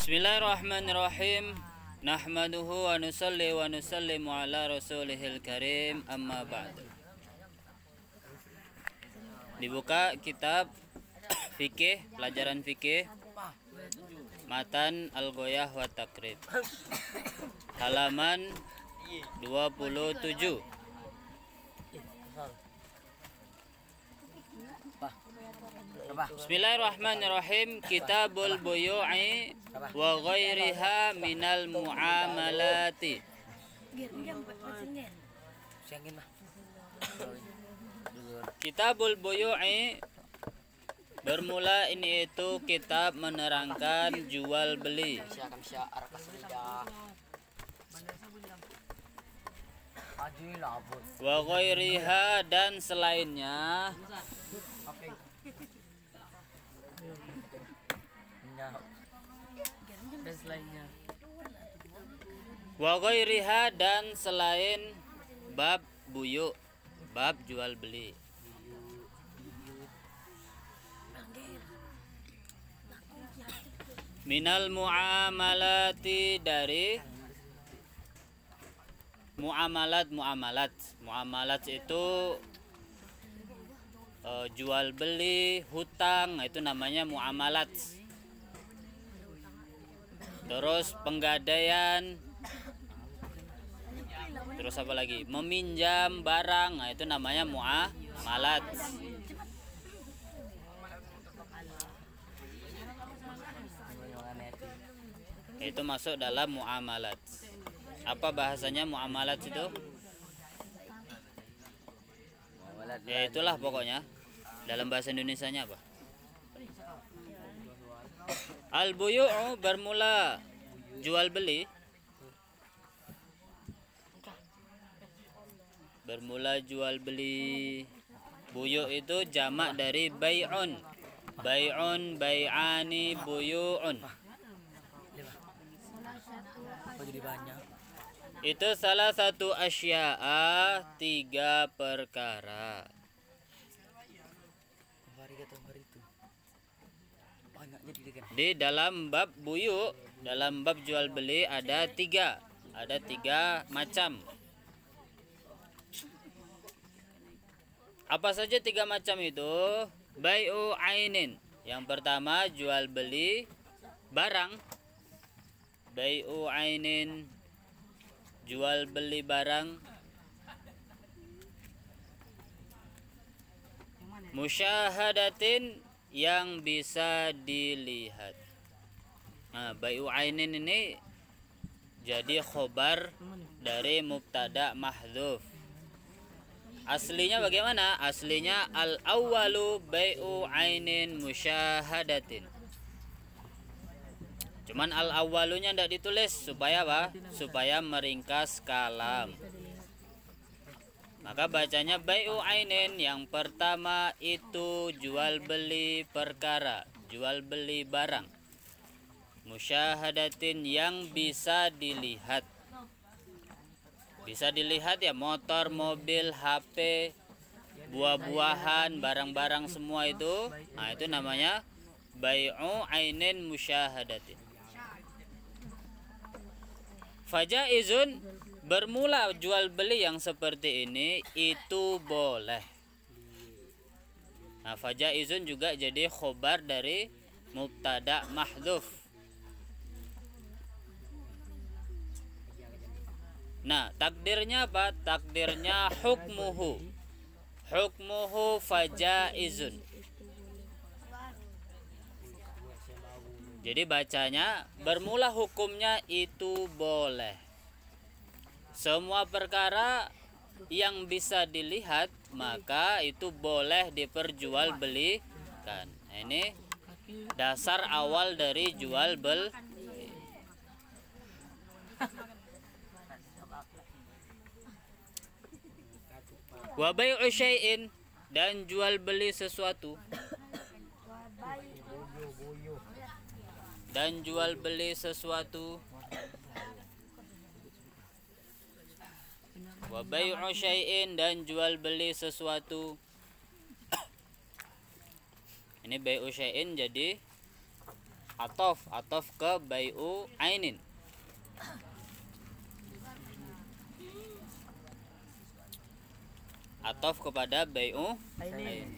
Bismillahirrahmanirrahim. Nahmaduhu wa nusallimu ala rasulihil karim, amma ba'du. Dibuka kitab fikih, pelajaran fikih, Matan Al-Ghoyah wa Taqrib, halaman 27. Bismillahirrahmanirrahim. Kitabul buyu'i wa ghairiha minal muamalati. Kitabul buyu'i bermula ini itu kitab menerangkan jual beli. Wa ghairiha dan selainnya. Wa ghairiha dan selain bab buyu, bab jual beli. Minal muamalati, dari muamalat itu jual beli, hutang, itu namanya muamalat. Terus penggadaian, terus apa lagi, meminjam barang, itu namanya muamalat. Itu masuk dalam muamalat. Apa bahasanya muamalat itu? Ya itulah pokoknya. Dalam bahasa Indonesianya apa? Al-buyu'u bermula jual beli. Bermula jual beli. Buyu' itu jamak dari bay'un. Bay'un, bay'ani, buyu'un. Itu salah satu asya'a, 3 perkara. Di dalam bab buyu, dalam bab jual beli ada tiga macam. Apa saja 3 macam itu? Bai'u ainin, yang pertama jual beli barang. Bai'u ainin, jual beli barang. Musyahadatin, yang bisa dilihat. Nah, bai'u ainin ini jadi khobar dari mubtada mahdhuf. Aslinya bagaimana? Aslinya al-awwalu bai'u ainin musyahadatin. Cuman al-awwalunya tidak ditulis supaya apa? Supaya meringkas kalam. Maka bacanya bai'u ainin, yang pertama itu jual beli perkara, jual beli barang. Musyahadatin, yang bisa dilihat. Bisa dilihat ya, motor, mobil, HP, buah-buahan, barang-barang semua itu. Nah, itu namanya bai'u ainin musyahadatin. Fajaizun, bermula jual beli yang seperti ini itu boleh. Nah, fajaizun juga jadi khobar dari mubtada mahdhuf. Nah, takdirnya apa? Takdirnya hukmuhu. Hukmuhu fajaizun. Jadi bacanya bermula hukumnya itu boleh. Semua perkara yang bisa dilihat maka itu boleh diperjualbelikan. Ini dasar awal dari jual beli. Wa bai'u syai'in, dan jual beli sesuatu. Dan jual beli sesuatu. Wa bai'u syai'in, dan jual beli sesuatu. Ini bai'u syai'in jadi atof ke bai'u ainin. Atof kepada bai'u ainin.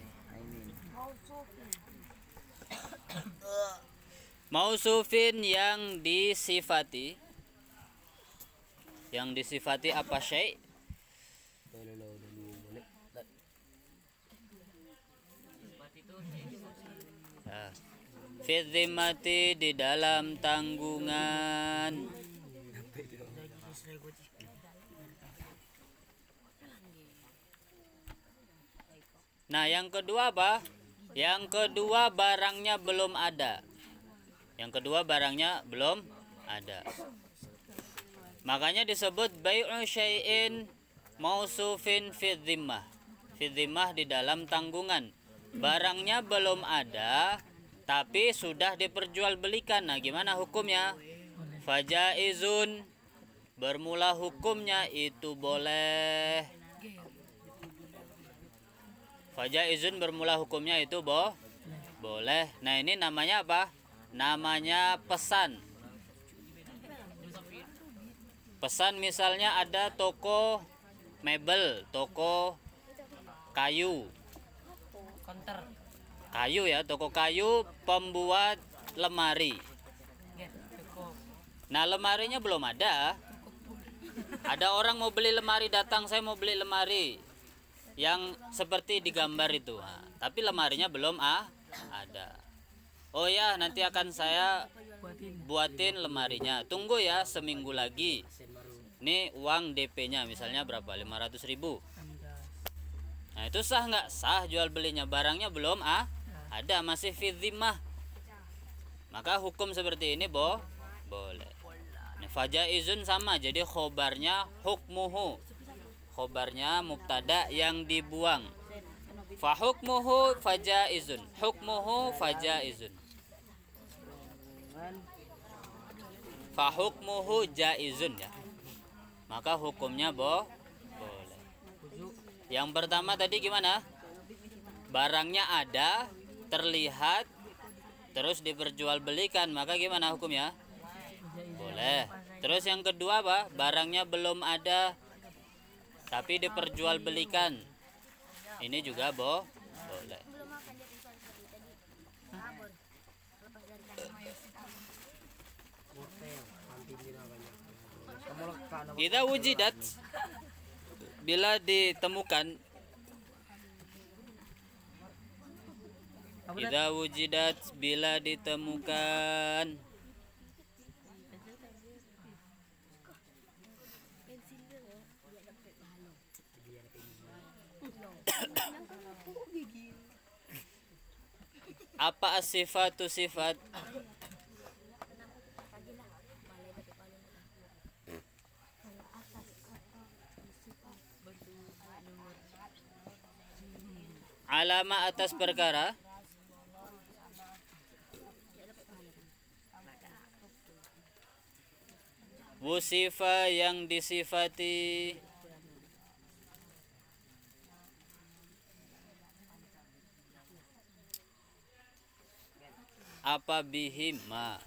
Mausufin yang disifati apa syai'? Fi dhimmati di dalam tanggungan. Nah, yang kedua apa? Yang kedua barangnya belum ada. Makanya disebut bai'u syai'in mausufin fi dhimmah. Fi dhimmah di dalam tanggungan. Barangnya belum ada tapi sudah diperjualbelikan. Nah, gimana hukumnya? Fajaizun, bermula hukumnya itu boleh. Fajaizun bermula hukumnya itu boleh. Nah, ini namanya apa? Namanya pesan. Pesan misalnya ada toko mebel, toko kayu. Toko kayu pembuat lemari. Nah, lemarinya belum ada. Ada orang mau beli lemari, datang, saya mau beli lemari yang seperti digambar itu. Nah, tapi lemarinya belum ada. Oh ya, nanti akan saya buatin lemarinya. Tunggu ya seminggu lagi. Ini uang DP-nya misalnya berapa? 500.000. Nah, itu sah nggak? Sah jual belinya. Barangnya belum ada, masih fi dhimmah. Maka hukum seperti ini boleh. Nah, fajaizun sama, jadi khobarnya hukmuhu. Khobarnya mubtada yang dibuang. Fa hukmuhu fajaizun. Hukmuhu fajaizun. Fa hukmuhu jaizun ya. Maka hukumnya boleh. Yang pertama tadi gimana? Barangnya ada, terlihat, terus diperjualbelikan, maka gimana hukumnya? Boleh. Terus yang kedua apa? Barangnya belum ada tapi diperjualbelikan. Ini juga boleh. Idza wujidat, bila ditemukan. Idza wujidat, bila ditemukan. Apa as-sifatu sifat? Alama atas perkara. Wusifa yang disifati. Apa bihimma?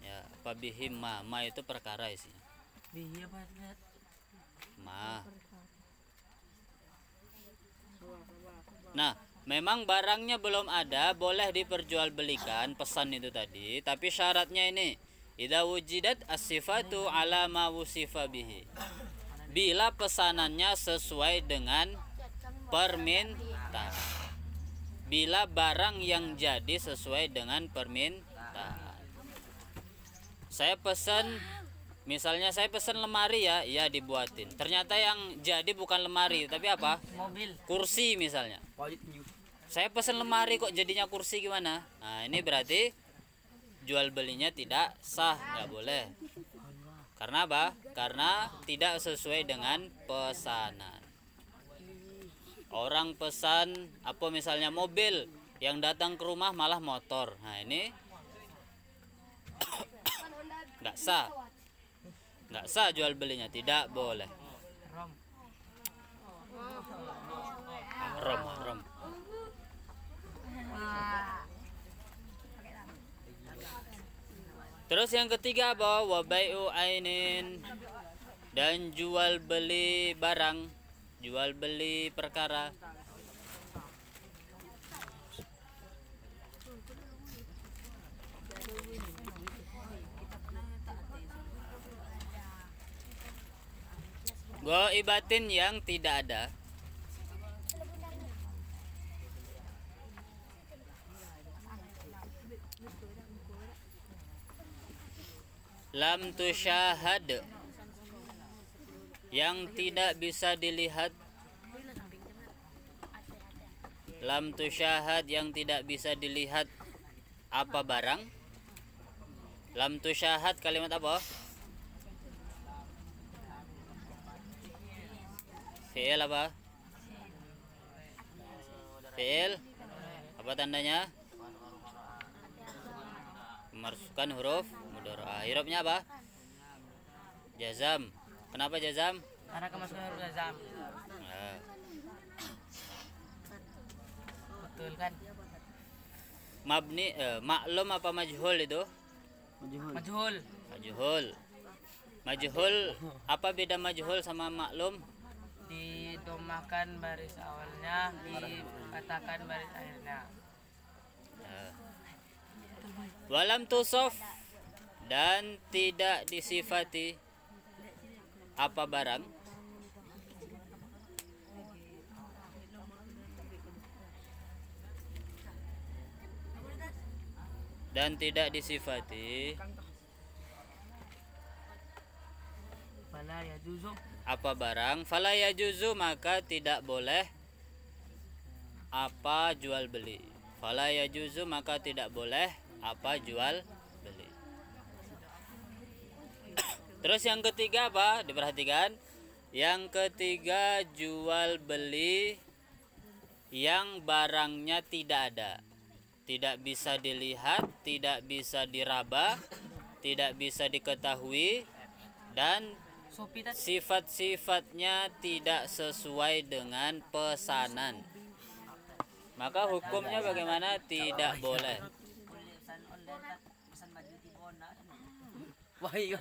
Ya, apa bihimma? Ma itu perkara isinya. Bihi apa? Ma. Nah, memang barangnya belum ada, boleh diperjualbelikan, pesan itu tadi, tapi syaratnya ini, idza wujidat as-sifatu ala ma wusifa bihi. Bila pesanannya sesuai dengan permintaan. Bila barang yang jadi sesuai dengan permintaan. Saya pesan, misalnya saya pesan lemari ya, iya dibuatin. Ternyata yang jadi bukan lemari, tapi apa? Mobil. Kursi misalnya. Saya pesan lemari kok jadinya kursi, gimana? Nah, ini berarti jual belinya tidak sah, nggak boleh. Karena apa? Karena tidak sesuai dengan pesanan. Orang pesan apa misalnya mobil, yang datang ke rumah malah motor. Nah, ini nggak sah. Nggak sah jual belinya, tidak boleh. Haram. Terus yang ketiga apa? Wa bai'u ainin, dan jual beli barang, jual beli perkara. Ghaibatin yang tidak ada. Lam tusyahad, yang tidak bisa dilihat. Lam tusyahad, yang tidak bisa dilihat. Apa barang? Lam tusyahad kalimat apa? Fi'il apa? Fi'il apa tandanya? Memasukkan huruf mudhari'. Hurufnya apa? Jazam. Kenapa jazam? Karena kemasukan huruf jazam. Nah. Betul kan? Mabni maklum apa majhul itu? Majhul. Majhul. Majhul, apa beda majhul sama maklum? Didomakan baris awalnya, dikatakan baris akhirnya. Walam tusof, dan tidak disifati. Apa barang? Dan tidak disifati. Fala yajuzu. Apa barang? Fala yajuzu, maka tidak boleh. Apa jual beli? Fala yajuzu, maka tidak boleh. Apa jual beli? Terus yang ketiga apa? Diperhatikan. Yang ketiga jual beli yang barangnya tidak ada. Tidak bisa dilihat, tidak bisa diraba, tidak bisa diketahui, dan sifat-sifatnya tidak sesuai dengan pesanan. Maka hukumnya bagaimana? Tidak boleh. Wah iya,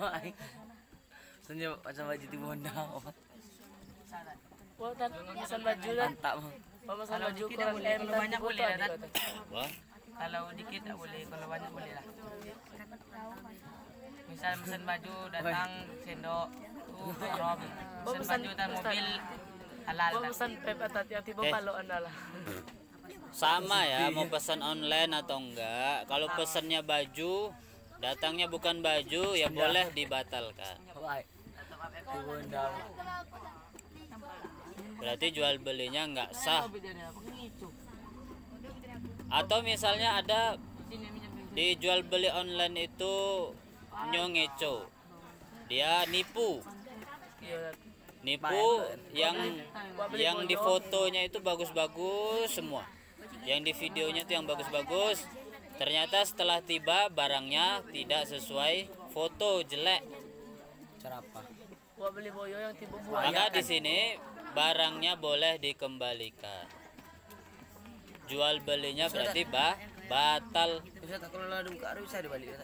senyum macam baju di Bonda. Wah, pesan baju dan mantap. Pesan baju kalau banyak boleh kan? Wah. Kalau dikit tak boleh, kalau banyak boleh lah. Misal pesan baju datang sendok, haram. Pesan baju datang mobil halal. Pesan hati-hati palo adalah. Sama ya, mau pesan online atau enggak. Kalau pesannya baju, datangnya bukan baju, ya boleh dibatalkan. Berarti jual belinya enggak sah. Atau misalnya ada di jual beli online itu nyongeco, dia nipu yang di fotonya itu bagus-bagus semua, yang di videonya itu yang bagus-bagus, ternyata setelah tiba barangnya tidak sesuai foto, jelek. Cara apa? Maka di sini barangnya boleh dikembalikan. Jual belinya berarti batal. Bisa tak kalau ada buka bisa dibalik.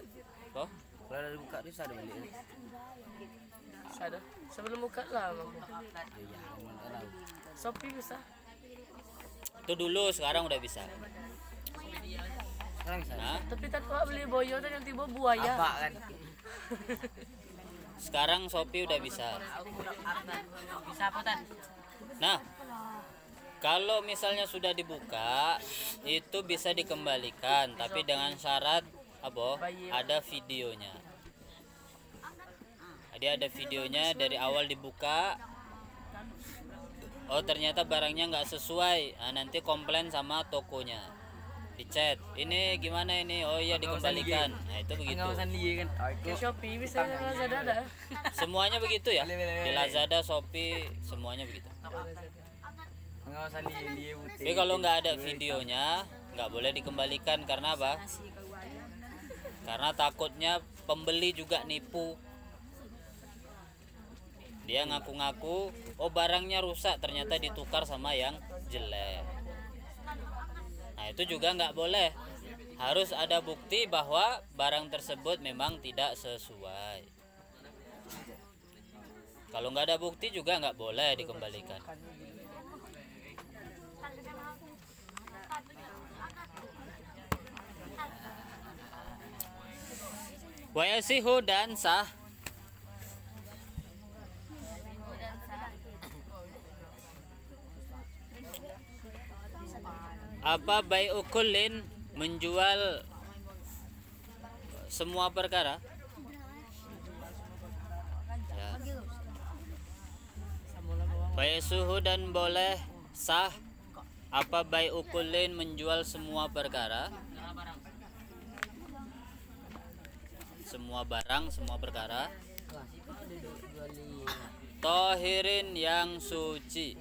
Oh? Kalau ada buka bisa dibalik. Ada. Sebelum buka lah. Iya, Shopee bisa. Itu dulu, sekarang udah bisa. Sekarang bisa. Nah, tapi tak beli boyo tadi yang tiba buaya. Apa kan? Sekarang Shopee udah bisa. Bisa apa tan? Nah, kalau misalnya sudah dibuka, itu bisa dikembalikan, tapi dengan syarat apa? Ada videonya. Jadi ada videonya dari awal dibuka. Oh ternyata barangnya nggak sesuai. Nah, nanti komplain sama tokonya. Di chat. Ini gimana ini? Oh iya dikembalikan. Nah itu begitu. Di Shopee bisa, Lazada ada. Semuanya begitu ya. Di Lazada, Shopee, semuanya begitu. Tapi kalau nggak ada videonya nggak boleh dikembalikan. Karena apa? Karena takutnya pembeli juga nipu. Dia ngaku-ngaku oh barangnya rusak, ternyata ditukar sama yang jelek. Nah itu juga nggak boleh. harus ada bukti bahwa barang tersebut memang tidak sesuai. Kalau nggak ada bukti juga nggak boleh dikembalikan. Wa yasihu dan sah apa bai'u kullin, menjual semua perkara ya. Bai'u dan boleh sah apa bai'u kullin, menjual semua perkara, semua barang, semua perkara, tohirin yang suci,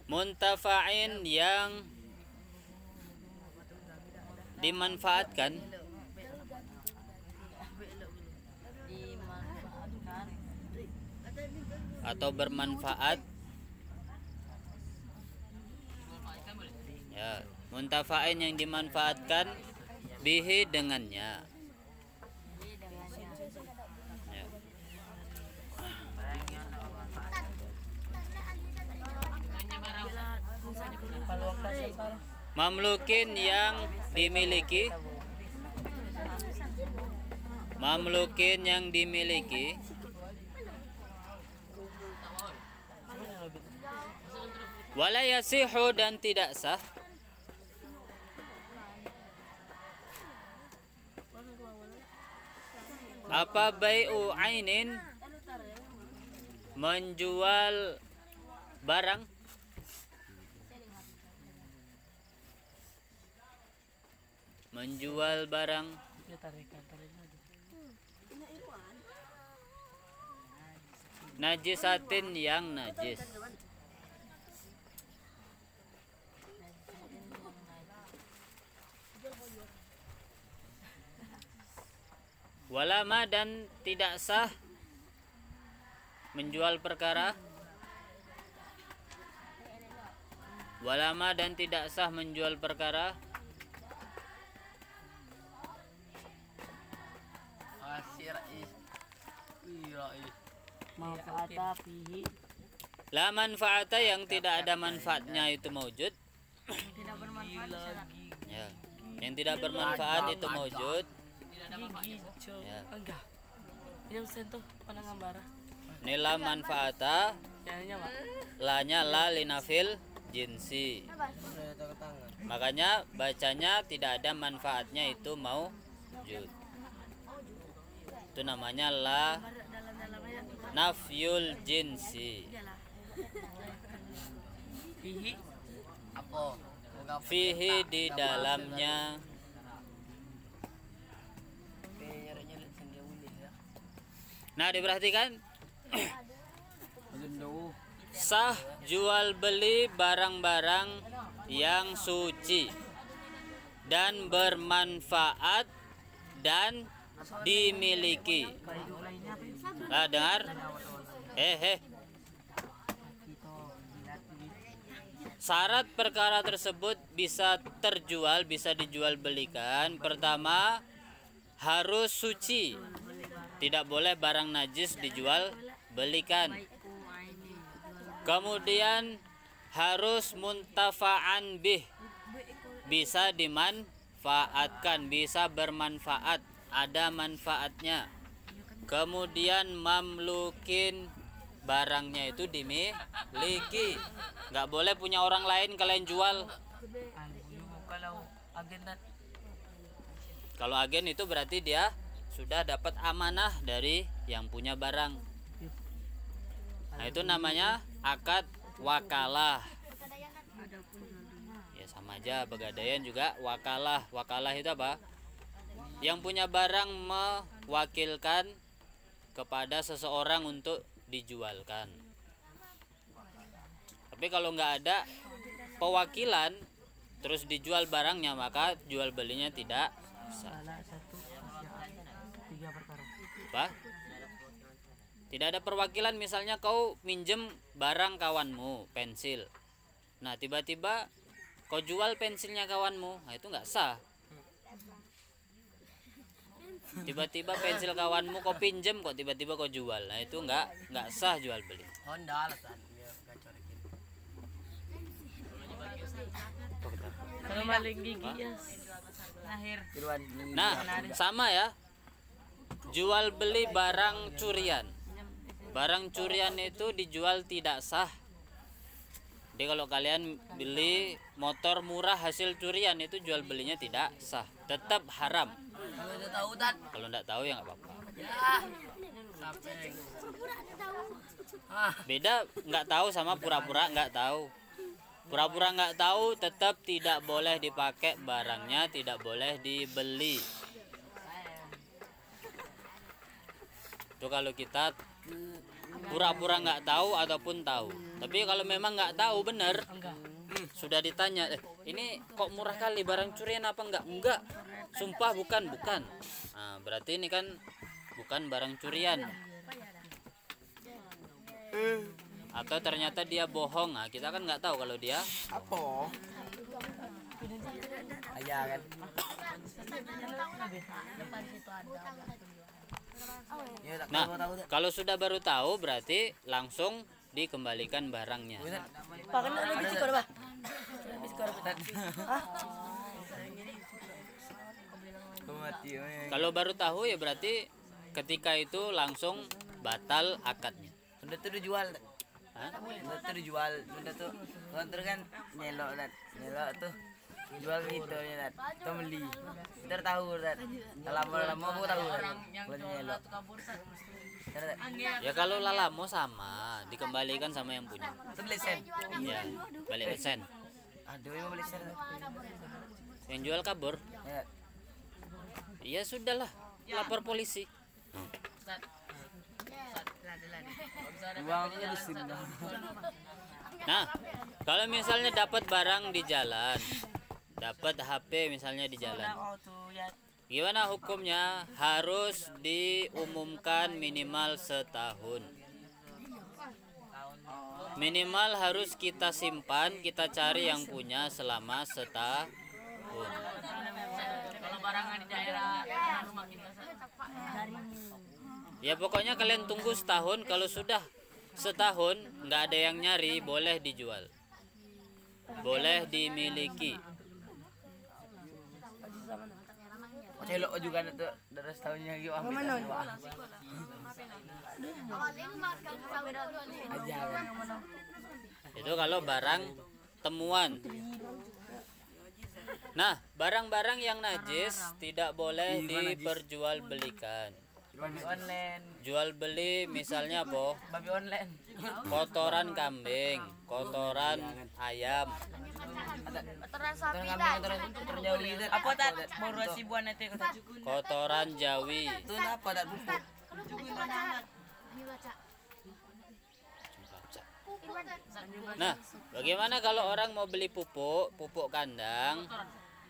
muntafa'in yang dimanfaatkan, atau bermanfaat ya, muntafa'in yang dimanfaatkan, bihi dengannya ya. Mamlukin yang dimiliki, mamlukin yang dimiliki, wala yasihu dan tidak sah apa bai'u ainin, menjual barang, menjual barang najisatin yang najis, walama dan tidak sah menjual perkara, walama dan tidak sah menjual perkara, manfaata fihi, la manfaata yang tidak ada manfaatnya itu maujud ya, yang tidak bermanfaat itu maujud ya. Enggak. Yang sentuh panangambara. Nila manfaata lanya la linafil jinsi, makanya bacanya tidak ada manfaatnya itu maujud, itu namanya la nafyul jinsi. Fihi apa? Fihi di dalamnya, nah diperhatikan sah jual beli barang-barang yang suci dan bermanfaat dan dimiliki. Nah dengar, syarat perkara tersebut bisa terjual, bisa dijual belikan. Pertama, harus suci, tidak boleh barang najis dijual belikan. Kemudian harus muntafa'an bih, bisa dimanfaatkan, bisa bermanfaat, ada manfaatnya. Kemudian mamlukin, barangnya itu dimiliki, nggak boleh punya orang lain kalian jual. Kalau agen itu berarti dia sudah dapat amanah dari yang punya barang. Nah itu namanya akad wakalah. Ya sama aja, pegadaian juga wakalah. Wakalah itu apa? Yang punya barang mewakilkan kepada seseorang untuk dijualkan. Tapi kalau nggak ada pewakilan terus dijual barangnya, maka jual belinya tidak sah. Apa? Tidak ada perwakilan, misalnya kau minjem barang kawanmu, pensil. Nah, tiba-tiba kau jual pensilnya kawanmu, nah itu nggak sah. Tiba-tiba pensil kawanmu kau pinjem kok tiba-tiba kau jual, nah itu nggak sah jual beli. Honda alasan. Kalau maling gigi ya. Nah, sama ya. Jual beli barang curian. Barang curian itu dijual tidak sah. Jadi kalau kalian beli motor murah hasil curian itu jual belinya tidak sah, tetap haram. Kalau tidak tahu ya nggak apa-apa. Beda nggak tahu sama pura-pura nggak tahu. Pura-pura nggak tahu tetap tidak boleh dipakai barangnya, tidak boleh dibeli. Itu kalau kita pura-pura nggak tahu ataupun tahu. Tapi kalau memang nggak tahu benar, sudah ditanya, ini kok murah kali, barang curian apa enggak, sumpah bukan. Nah, berarti ini kan bukan barang curian. Atau ternyata dia bohong, nah kita kan nggak tahu kalau dia Apa? Ayah kan. Nah, kalau sudah baru tahu berarti langsung dikembalikan barangnya. Pak, kan ada biji korban. Kalau baru tahu ya berarti ketika itu langsung batal akadnya. Benda tu dijual. Hah? Benda tu dijual. Benda tu kontrak kan nyelok dan nyelok tu jual gitu ya dan kita beli. Kita tahu dan lama-lama aku tahu dan buat nyelok. Ya kalau lalamo sama dikembalikan sama yang punya. Itu beli sen. Ya, balik sen. Aduh, mau beli sen. Yang jual kabur. Ya. Ya sudahlah, lapor polisi. Uang itu sen. Nah, kalau misalnya dapat barang di jalan, dapat HP misalnya di jalan, gimana hukumnya? Harus diumumkan minimal setahun. Minimal harus kita simpan, kita cari yang punya selama setahun. Kalau barang di daerah rumah kita Ya pokoknya kalian tunggu setahun. Kalau sudah setahun nggak ada yang nyari, boleh dijual, boleh dimiliki. Celok juga itu dari setahunnya gitu ambil. Itu kalau barang temuan. Nah, barang-barang yang najis tidak boleh diperjualbelikan. Babi online. Jual beli misalnya apa? Babi online. Kotoran kambing, kotoran ayam. Kotoran sapi dah. Terjauh gitu. Apa tak? Baru ribuan nanti. Kotoran jawi. Itu apa tak pupuk? Nah, bagaimana kalau orang mau beli pupuk kandang?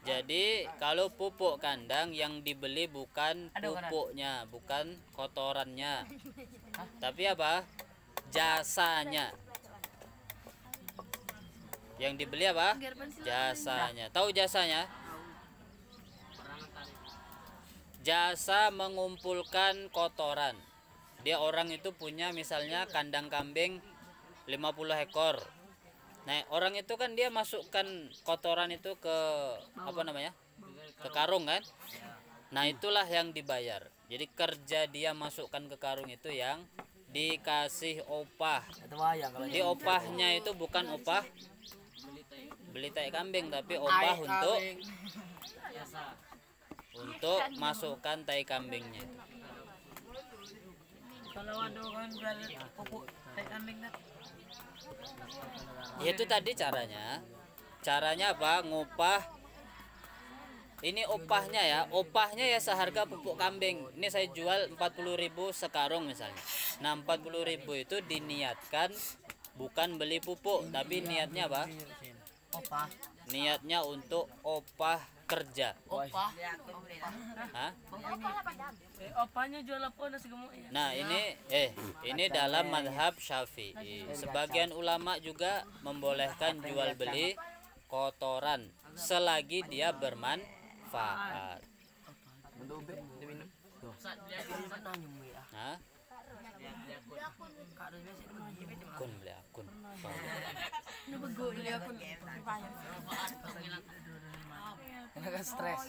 Jadi kalau pupuk kandang yang dibeli bukan pupuknya, bukan kotorannya, tapi apa? Jasanya. Yang dibeli apa? Jasanya. Tahu jasanya? Jasa mengumpulkan kotoran. Dia orang itu punya misalnya kandang kambing 50 ekor. Nah, orang itu kan dia masukkan kotoran itu ke apa namanya? Ke karung kan? Nah, itulah yang dibayar. Jadi kerja dia masukkan ke karung itu yang dikasih opah. Di opahnya itu bukan opah beli tai kambing, tapi opah untuk masukkan tai kambingnya. Kalau ada orang jual pupuk tai kambing kan? Itu tadi caranya. Caranya apa? Ngupah. Ini opahnya ya. Opahnya ya seharga pupuk kambing. Ini saya jual 40.000 sekarung misalnya. Nah, 40.000 itu diniatkan bukan beli pupuk, tapi niatnya apa? Opah. Niatnya untuk opah kerja. Opah. Hah? Opahnya jual apa nasi gemuk ya? Nah, ini dalam madhab Syafi'i. Sebagian ulama juga membolehkan jual beli kotoran selagi dia bermanfaat. Hah? Akun beli akun. Karena kan stres.